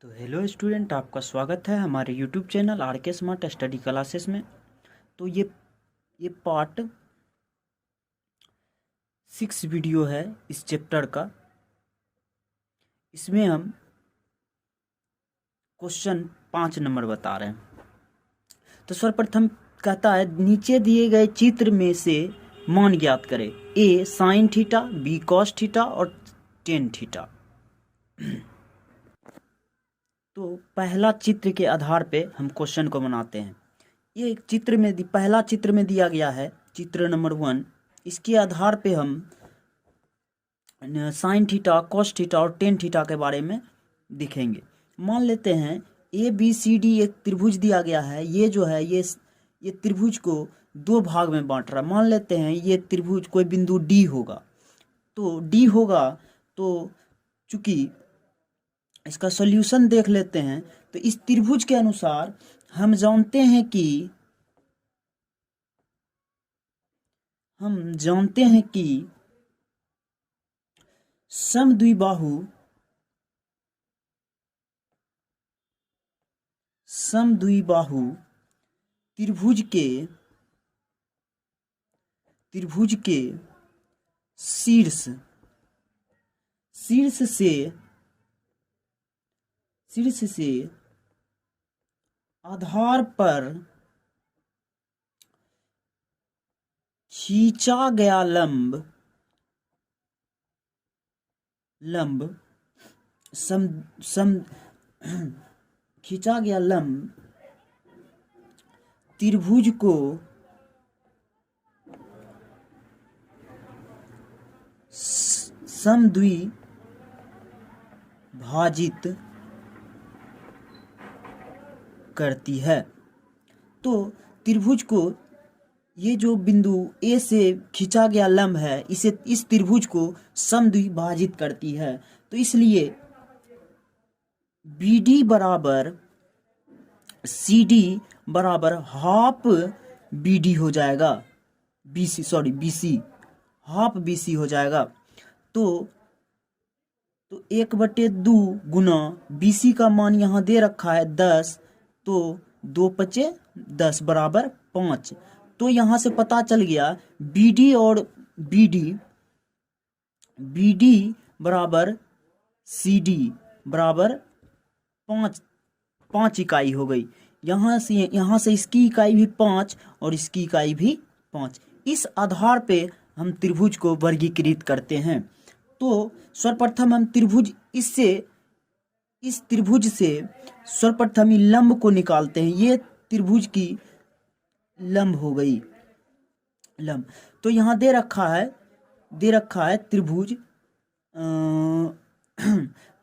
तो hello student, आपका स्वागत है हमारे यूट्यूब चैनल आर के स्मार्ट स्टडी क्लासेस में। तो ये पार्ट 6 वीडियो है इस चैप्टर का। इसमें हम क्वेश्चन 5 नंबर बता रहे हैं। तो सर्वप्रथम कहता है, नीचे दिए गए चित्र में से मान ज्ञात करें। A sine theta, B cos theta और टेन थीटा। तो पहला चित्र के आधार पे हम क्वेश्चन को बनाते हैं। ये एक चित्र में पहला चित्र में दिया गया है, चित्र नंबर 1। इसके आधार पे हम साइन थीटा, कॉस थीटा और टेन थीटा के बारे में दिखेंगे। मान लेते हैं ए बी सी डी एक त्रिभुज दिया गया है। ये जो है ये त्रिभुज को दो भाग में बांट रहा है। मान लेते हैं ये त्रिभुज कोई बिंदु डी होगा। तो डी होगा तो चूंकि इसका सॉल्यूशन देख लेते हैं। तो इस त्रिभुज के अनुसार हम जानते हैं कि समद्विबाहु त्रिभुज के शीर्ष से आधार पर खींचा गया लंब त्रिभुज को समद्विभाजित करती है। तो त्रिभुज को, ये जो बिंदु ए से खींचा गया लंब है, इस त्रिभुज को समद्विभाजित करती है। तो इसलिए BD बराबर CD बराबर हाफ BD हो जाएगा। BC हाफ BC हो जाएगा। तो 1/2 गुना BC का मान यहाँ दे रखा है 10। तो 2 पचे 10 बराबर 5। तो यहाँ से पता चल गया BD और BD बराबर CD बराबर 5 इकाई हो गई। यहाँ से इसकी इकाई भी 5 और इसकी इकाई भी 5। इस आधार पे हम त्रिभुज को वर्गीकृत करते हैं। तो सर्वप्रथम हम इस त्रिभुज से सर्वप्रथम लंब को निकालते हैं। ये त्रिभुज की लंब हो गई लंब। तो यहाँ दे रखा है त्रिभुज।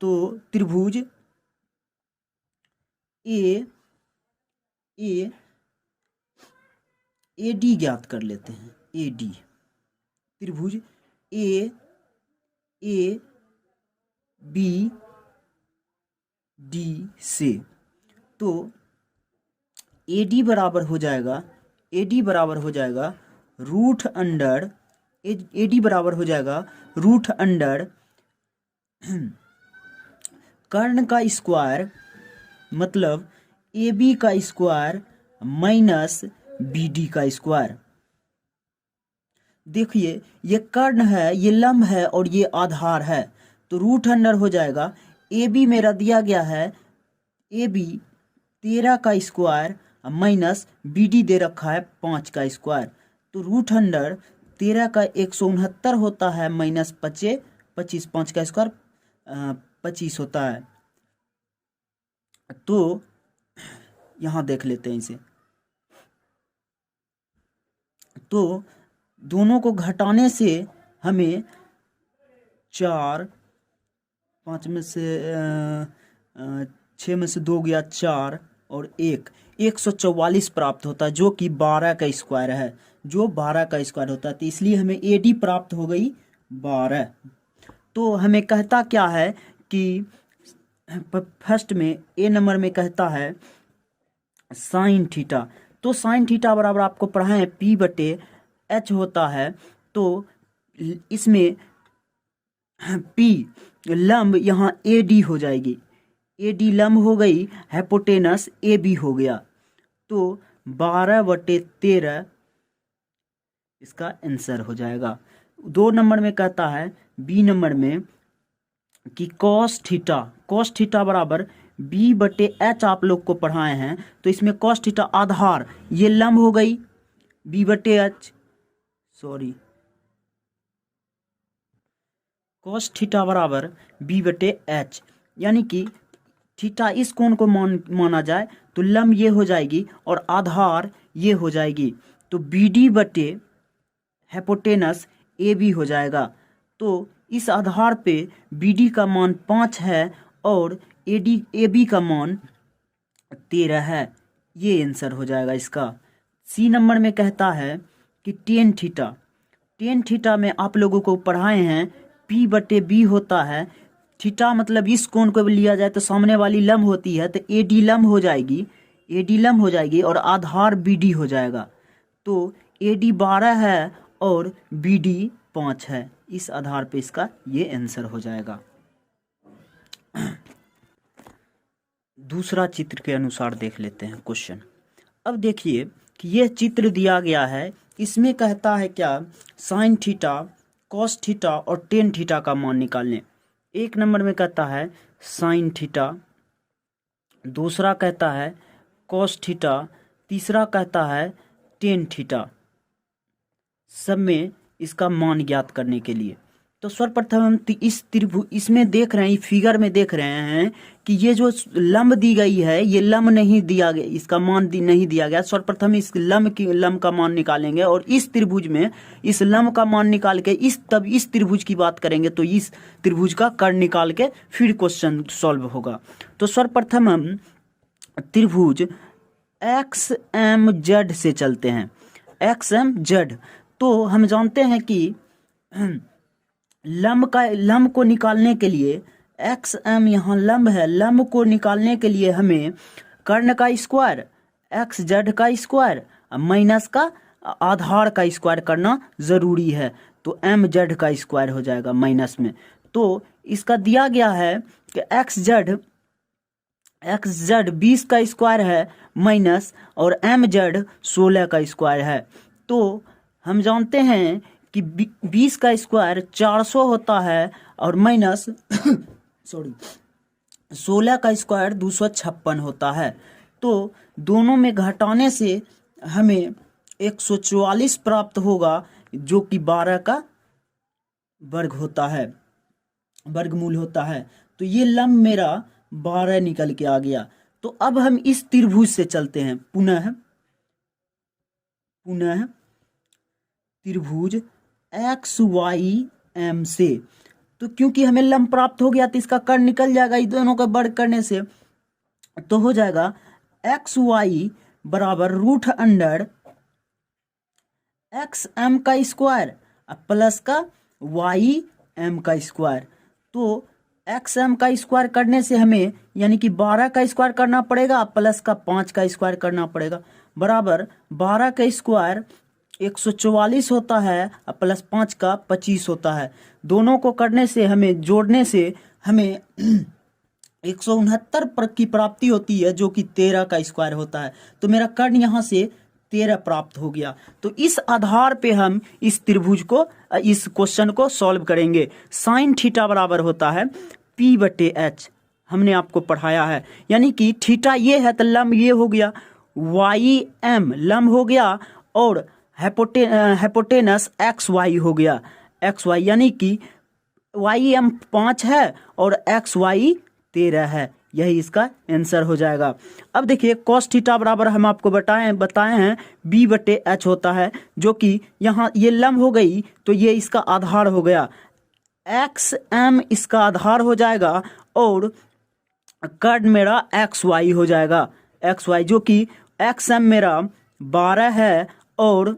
तो त्रिभुज AD ज्ञात कर लेते हैं। AD त्रिभुज ABD से। तो AD बराबर हो जाएगा रूट अंडर कर्ण का स्क्वायर, मतलब AB का स्क्वायर माइनस BD का स्क्वायर। देखिए ये कर्ण है, ये लंब है और ये आधार है। तो रूट अंडर हो जाएगा, AB मेरा दिया गया है AB 13 का स्क्वायर माइनस BD दे रखा है 5 का स्क्वायर। तो रूट अंडर 13 का 169 होता है माइनस 25, 5 का स्क्वायर 25 होता है। तो यहाँ देख लेते हैं इसे। तो दोनों को घटाने से हमें 4, 5 में से 6 में से 2 गया 4 और 144 प्राप्त होता है, जो कि 12 का स्क्वायर है, होता है। तो इसलिए हमें AD प्राप्त हो गई 12। तो हमें कहता क्या है कि फर्स्ट में A नंबर में कहता है साइन थीटा। तो साइन थीटा बराबर आपको पढ़ा है P/H होता है। तो इसमें P लंब यहाँ AD हो जाएगी। AD लंब हो गई, हाइपोटेनस AB हो गया। तो 12/13 इसका आंसर हो जाएगा। 2 नंबर में कहता है, बी नंबर में, कि कॉस थीटा बराबर B/H आप लोग को पढ़ाए हैं, तो इसमें कॉस थीटा आधार ये लंब हो गई B/H, सॉरी, कॉस थीटा बराबर B/H, यानी कि थीटा इस कोण को माना जाए तो लंब ये हो जाएगी और आधार ये हो जाएगी, तो BD बटे हाइपोटेनस AB हो जाएगा। तो इस आधार पे BD का मान 5 है और AB का मान 13 है, ये आंसर हो जाएगा इसका। सी नंबर में कहता है कि टेन थीटा में आप लोगों को पढ़ाए हैं P/B होता है। थीटा मतलब इस कोण को लिया जाए तो सामने वाली लंब होती है, तो AD लंब हो जाएगी और आधार BD हो जाएगा। तो AD 12 है और BD 5 है, इस आधार पे इसका ये आंसर हो जाएगा। दूसरा चित्र के अनुसार देख लेते हैं क्वेश्चन। अब देखिए कि यह चित्र दिया गया है, इसमें कहता है क्या, साइन थीटा, कॉस थीटा और टेन थीटा का मान निकालने। 1 नंबर में कहता है साइन थीटा, दूसरा कहता है कॉस थीटा, तीसरा कहता है टेन थीटा, सब में इसका मान ज्ञात करने के लिए। तो सर्वप्रथम हम इस त्रिभुज, इसमें देख रहे हैं, फिगर में देख रहे हैं कि ये जो लंब दी गई है, ये लंब नहीं दिया गया, इसका मान नहीं दिया गया। सर्वप्रथम इस लंब का मान निकालेंगे और इस त्रिभुज में इस लंब का मान निकाल के तब इस त्रिभुज की बात करेंगे, तो इस त्रिभुज का कर्ण निकाल के फिर क्वेश्चन सॉल्व होगा। तो सर्वप्रथम हम त्रिभुज XMZ से चलते हैं। XMZ, तो हम जानते हैं कि लंब को निकालने के लिए, XM यहाँ लंब है, लंब को निकालने के लिए हमें कर्ण का स्क्वायर, XZ का स्क्वायर माइनस का आधार का स्क्वायर करना जरूरी है, तो MZ का स्क्वायर हो जाएगा माइनस में। तो इसका दिया गया है कि XZ 20 का स्क्वायर है माइनस और MZ 16 का स्क्वायर है। तो हम जानते हैं कि 20 का स्क्वायर 400 होता है और माइनस सॉरी 16 का स्क्वायर 256 होता है। तो दोनों में घटाने से हमें 144 प्राप्त होगा, जो कि 12 का वर्गमूल होता है। तो ये लंब मेरा 12 निकल के आ गया। तो अब हम इस त्रिभुज से चलते हैं, पुनः त्रिभुज XYM से। तो क्योंकि हमें लंब प्राप्त हो गया तो इसका कर्ण निकल जाएगा, इस दोनों का वर्ग करने से। तो हो जाएगा XY बराबर √अंडर XM का स्क्वायर प्लस का YM का स्क्वायर। तो XM का स्क्वायर करने से हमें यानी कि 12 का स्क्वायर करना पड़ेगा प्लस का 5 का स्क्वायर करना पड़ेगा, बराबर 12 का स्क्वायर 144 होता है प्लस 5 का 25 होता है। दोनों को करने से हमें जोड़ने से हमें 169 की प्राप्ति होती है, जो कि 13 का स्क्वायर होता है। तो मेरा कर्ण यहाँ से 13 प्राप्त हो गया। तो इस आधार पे हम इस त्रिभुज को, इस क्वेश्चन को सॉल्व करेंगे। साइन थीटा बराबर होता है P/H, हमने आपको पढ़ाया है, यानी कि थीटा ये है तो लंब ये हो गया, YM लंब हो गया और हाइपोटेनस XY हो गया, XY यानी कि YM 5 है और XY 13 है, यही इसका आंसर हो जाएगा। अब देखिए cos थीटा बराबर हम आपको बताए हैं B/H होता है, जो कि यहाँ ये लंब हो गई तो ये इसका आधार हो गया, XM इसका आधार हो जाएगा और कर्ण मेरा XY हो जाएगा, XY जो कि XM मेरा 12 है और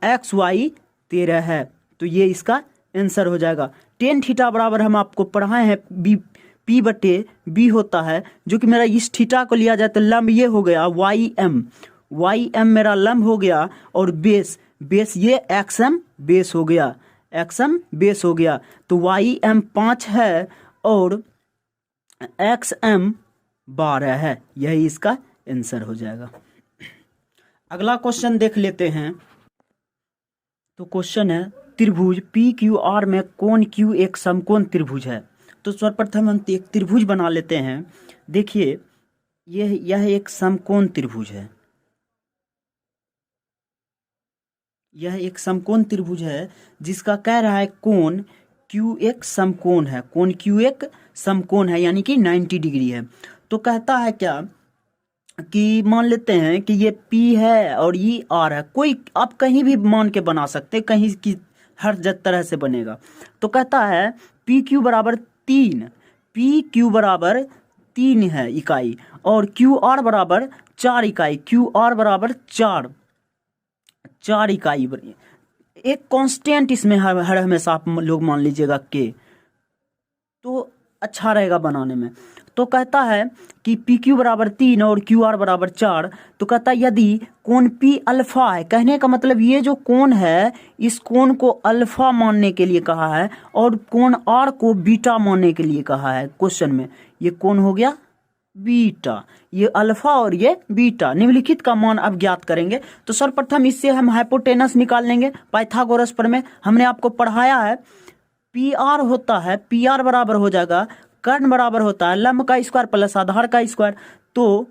XY 13 है, तो ये इसका आंसर हो जाएगा। टेन थीटा बराबर हम आपको पढ़ाए हैं P/B होता है, जो कि मेरा इस थीटा को लिया जाए तो लंब ये हो गया YM मेरा लंब हो गया और बेस ये XM बेस हो गया, तो YM 5 है और XM 12 है, यही इसका आंसर हो जाएगा। अगला क्वेश्चन देख लेते हैं। तो क्वेश्चन है त्रिभुज PQR में कोण Q एक समकोण त्रिभुज है। तो सर्वप्रथम हम एक त्रिभुज बना लेते हैं। देखिए यह एक समकोण त्रिभुज है, यह एक समकोण त्रिभुज है जिसका कह रहा है कोण Q एक समकोण है, कोण Q एक समकोण है यानी कि 90 डिग्री है। तो कहता है क्या कि मान लेते हैं कि ये P है और ये R है, कोई आप कहीं भी मान के बना सकते हैं, कहीं की हर तरह से बनेगा। तो कहता है PQ बराबर 3, PQ बराबर 3 है इकाई और QR बराबर 4 इकाई, QR बराबर 4 इकाई। एक कांस्टेंट इसमें हर हमेशा आप लोग मान लीजिएगा के, तो अच्छा रहेगा बनाने में। तो कहता है कि PQ बराबर 3 और QR बराबर 4। तो कहता है यदि कोण P अल्फा है, कहने का मतलब ये जो कोण है इस कोण को अल्फा मानने के लिए कहा है और कोण R को बीटा मानने के लिए कहा है। क्वेश्चन में ये कोण हो गया बीटा, ये अल्फा और ये बीटा। निम्नलिखित का मान अब ज्ञात करेंगे। तो सर्वप्रथम इससे हम हाइपोटेनस निकाल लेंगे। पाइथागोरस प्रमेय हमने आपको पढ़ाया है। PR होता है, PR बराबर हो जाएगा कर्ण बराबर होता है लंब का स्क्वायर प्लस आधार का स्क्वायर। तो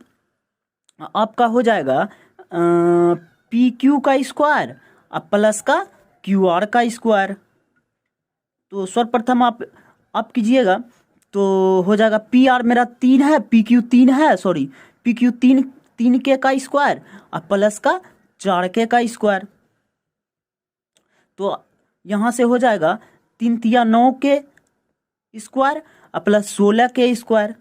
आपका हो जाएगा PQ का स्क्वायर अब प्लस का QR का स्क्वायर। तो सर्वप्रथम आप कीजिएगा तो हो जाएगा PR मेरा 3 है, PQ 3 है, सॉरी PQ 3 के का स्क्वायर अब प्लस का 4 के का स्क्वायर। तो यहाँ से हो जाएगा 3 तिया 9 के स्क्वायर और प्लस 16 के स्क्वायर।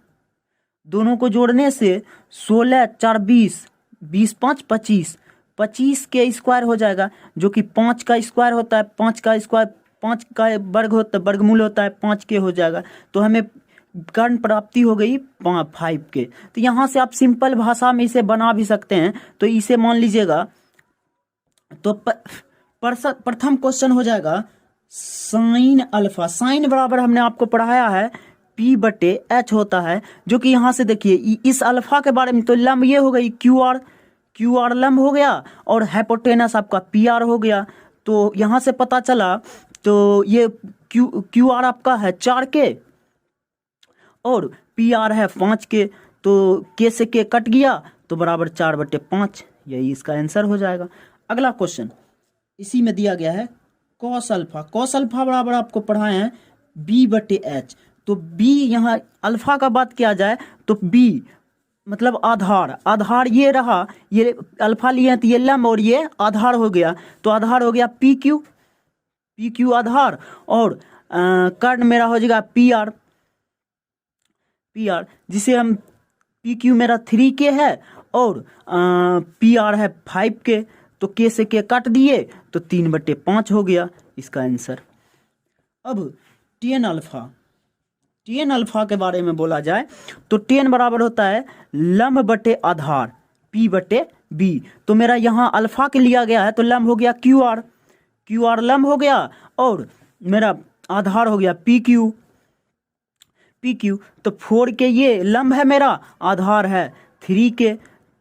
दोनों को जोड़ने से 16 4 20, 20 5 25, 25 के स्क्वायर हो जाएगा जो कि 5 का स्क्वायर होता है, 5 का स्क्वायर 5 का वर्ग होता है, वर्गमूल होता है 5 के हो जाएगा। तो हमें कर्ण प्राप्ति हो गई 5 के। तो यहाँ से आप सिंपल भाषा में इसे बना भी सकते हैं। तो इसे मान लीजिएगा तो प्रथम क्वेश्चन हो जाएगा साइन अल्फा। साइन बराबर हमने आपको पढ़ाया है P/H होता है, जो कि यहाँ से देखिए इस अल्फा के बारे में। तो लंब ये हो गई QR लंब हो गया और हाइपोटेनस आपका PR हो गया। तो यहाँ से पता चला तो ये QR आपका है 4 के और PR है 5 के। तो के से के कट गया तो बराबर 4/5, यही इसका आंसर हो जाएगा। अगला क्वेश्चन इसी में दिया गया है कॉस अल्फा। कॉस अल्फा बराबर आपको पढ़ाए हैं B/H। तो B यहाँ अल्फा का बात किया जाए तो B मतलब आधार ये रहा, ये अल्फा लिए हैं तो ये लंब और ये आधार हो गया। तो आधार हो गया PQ आधार और कर्ण मेरा हो जाएगा PR जिसे हम PQ मेरा 3 के है और PR है 5 के। तो के से के काट दिए तो 3/5 हो गया इसका आंसर। अब tan अल्फा के बारे में बोला जाए तो tan बराबर होता है लंब बटे आधार P/B। तो मेरा यहाँ अल्फा के लिया गया है तो लंब हो गया QR लंब हो गया और मेरा आधार हो गया PQ। तो 4 के ये लंब है, मेरा आधार है 3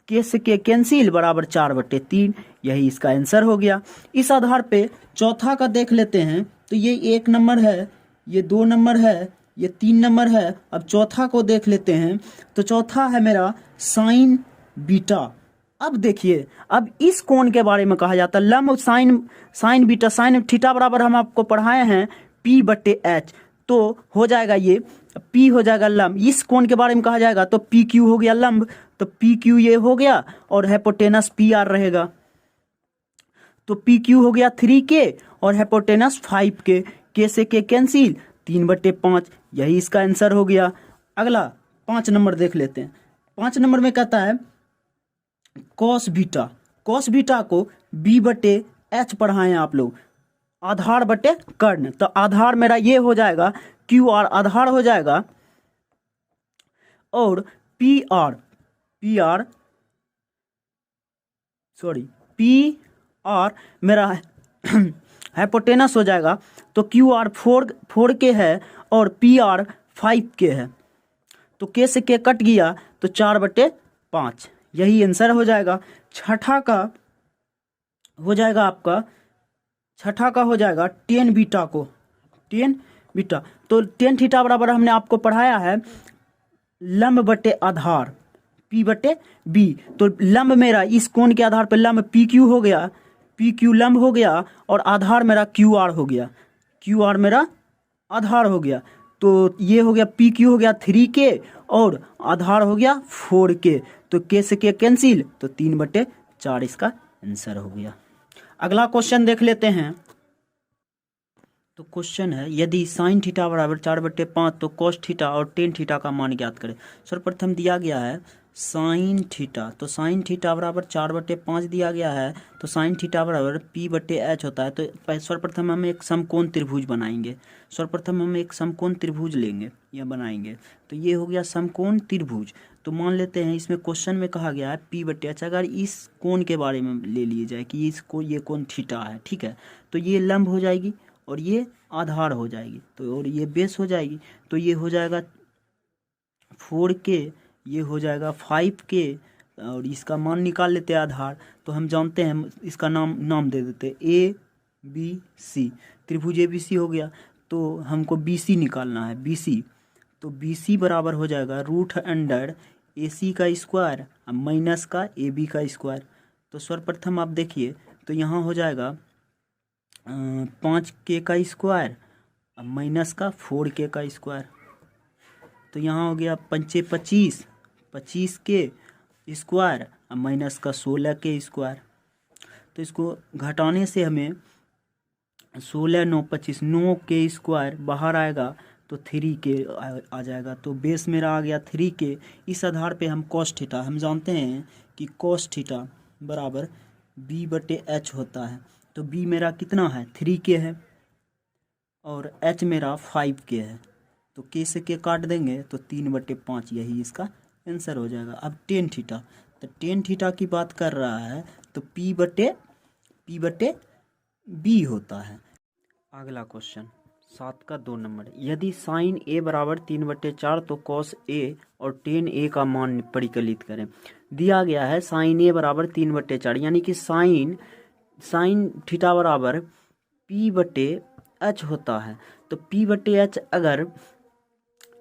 के से के कैंसिल बराबर 4/3, यही इसका आंसर हो गया। इस आधार पे चौथा का देख लेते हैं। तो ये 1 नंबर है, ये 2 नंबर है, ये 3 नंबर है। अब चौथा को देख लेते हैं। तो चौथा है मेरा साइन बीटा। अब देखिए अब इस कोण के बारे में कहा जाता है लंब साइन बीटा। साइन थीटा बराबर हम आपको पढ़ाए हैं P/H। तो हो जाएगा ये P हो जाएगा लंब। इस कोण के बारे में कहा जाएगा तो PQ हो गया लंब, तो PQ ये हो गया और हाइपोटेनस PR रहेगा। तो PQ हो गया 3 के और हाइपोटेनस 5 के से के कैंसिल 3/5, यही इसका आंसर हो गया। अगला 5 नंबर देख लेते हैं। 5 नंबर में कहता है कॉस बीटा को B/H पढ़ाएं आप लोग, आधार बटे कर्ण। तो आधार मेरा ये हो जाएगा QR आधार हो जाएगा और PR मेरा हाइपोटेनस हो जाएगा। तो QR 4 के है और PR 5 के है। तो के से के कट गया तो 4/5, यही आंसर हो जाएगा। छठा का हो जाएगा आपका, छठा का हो जाएगा टेन बीटा को, टेन बीटा। तो टेन थीटा बराबर हमने आपको पढ़ाया है लंब बटे आधार P बटे B। तो लंब मेरा इस कोण के आधार पर लंब PQ हो गया, PQ लंब हो गया और आधार मेरा QR हो गया, QR मेरा आधार हो गया। तो ये हो गया PQ हो गया 3K और आधार हो गया 4K। तो K से K कैंसिल, तो 3/4 इसका आंसर हो गया। अगला क्वेश्चन देख लेते हैं। तो क्वेश्चन है यदि साइन थीटा बराबर 4/5 तो कॉस थीटा और टेन थीटा का मान ज्ञात करें। सर्वप्रथम दिया गया है साइन थीटा, तो साइन थीटा बराबर 4/5 दिया गया है, तो साइन थीटा बराबर P/H होता है। तो सर्वप्रथम हम एक समकोण त्रिभुज बनाएंगे, सर्वप्रथम हम एक समकोण त्रिभुज लेंगे या बनाएंगे। तो ये हो गया समकोण त्रिभुज। तो मान लेते हैं इसमें क्वेश्चन में कहा गया है P/H, अगर इस कोण के बारे में ले लिए जाए कि इसको ये कोण थीटा है, ठीक है, तो ये लंब हो जाएगी और ये आधार हो जाएगी, तो और ये बेस हो जाएगी। तो ये हो जाएगा 4K, ये हो जाएगा 5K और इसका मान निकाल लेते हैं आधार। तो हम जानते हैं, इसका नाम दे देते हैं ABC, त्रिभुज ABC हो गया। तो हमको BC निकालना है, BC। तो BC बराबर हो जाएगा √AC का स्क्वायर माइनस का AB का स्क्वायर। तो सर्वप्रथम आप देखिए, तो यहाँ हो जाएगा 5K का स्क्वायर माइनस का 4K का स्क्वायर। तो यहाँ हो गया 5 25, 25K स्क्वायर माइनस का 16K स्क्वायर। तो इसको घटाने से हमें 16 9 25, 9K स्क्वायर बाहर आएगा तो 3K आ जाएगा। तो बेस मेरा आ गया 3K। इस आधार पे हम कॉस थीटा, हम जानते हैं कि कॉस थीटा बराबर B/H होता है। तो B मेरा कितना है 3K है और H मेरा 5K है। तो K से K काट देंगे तो 3/5, यही इसका आंसर हो जाएगा। अब टेन थीटा, तो टेन थीटा की बात कर रहा है तो P/B होता है। अगला क्वेश्चन 7 का 2 नंबर, यदि साइन A बराबर 3/4 तो कॉस A और टेन A का मान परिकलित करें। दिया गया है साइन A बराबर 3/4, यानी कि साइन थीटा बराबर P/H होता है। तो P/H अगर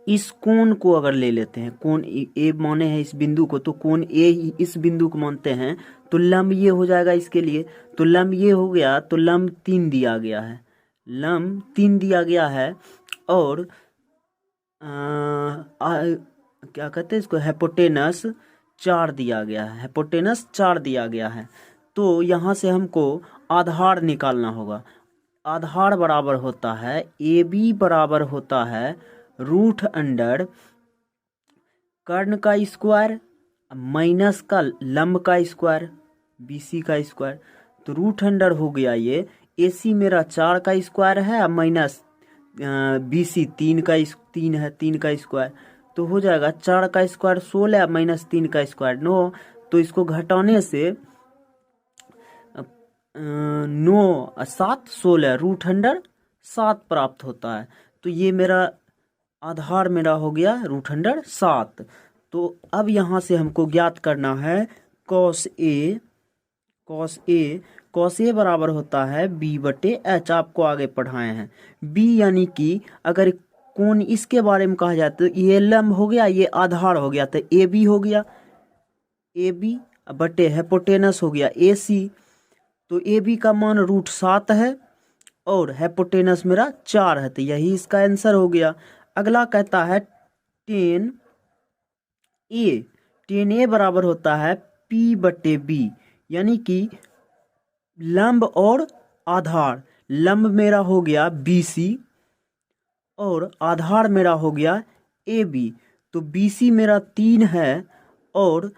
इस कोण को अगर ले लेते हैं, कोण A माने हैं इस बिंदु को, तो कोण A इस बिंदु को मानते हैं, तो लंब ये हो जाएगा इसके लिए। तो लंब ये हो गया, तो लंब 3 दिया गया है, लंब 3 दिया गया है और क्या कहते हैं इसको, हाइपोटेनस 4 दिया गया है, हाइपोटेनस 4 दिया गया है। तो यहाँ से हमको आधार निकालना होगा। आधार बराबर होता है AB बराबर होता है √अंडर कर्ण का स्क्वायर माइनस का लंब का स्क्वायर BC का स्क्वायर। तो √अंडर हो गया ये, AC मेरा 4 का स्क्वायर है माइनस BC 3 है, 3 का स्क्वायर। तो हो जाएगा 4 का स्क्वायर 16 माइनस 3 का स्क्वायर 9। तो इसको घटाने से 9 7 16 √7 प्राप्त होता है। तो ये मेरा आधार मेरा हो गया √7। तो अब यहाँ से हमको ज्ञात करना है कॉस A बराबर होता है B/H, आपको आगे पढ़ाए हैं। B यानी कि अगर कोण इसके बारे में कहा जाए तो ये लंब हो गया, ये आधार हो गया, तो AB हो गया, AB बटे हाइपोटेनस हो गया AC। तो AB का मान √7 है और हाइपोटेनस मेरा 4 है, तो यही इसका आंसर हो गया। अगला कहता है टेन A बराबर होता है P/B, यानी कि लंब और आधार। लंब मेरा हो गया BC और आधार मेरा हो गया AB। तो BC मेरा 3 है और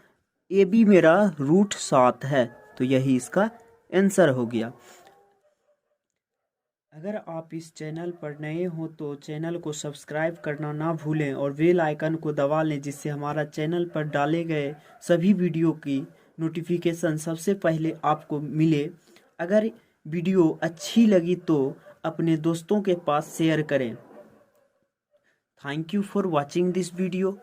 AB मेरा √7 है, तो यही इसका आंसर हो गया। अगर आप इस चैनल पर नए हो तो चैनल को सब्सक्राइब करना ना भूलें और बेल आइकन को दबा लें, जिससे हमारा चैनल पर डाले गए सभी वीडियो की नोटिफिकेशन सबसे पहले आपको मिले। अगर वीडियो अच्छी लगी तो अपने दोस्तों के पास शेयर करें। Thank you for watching this video.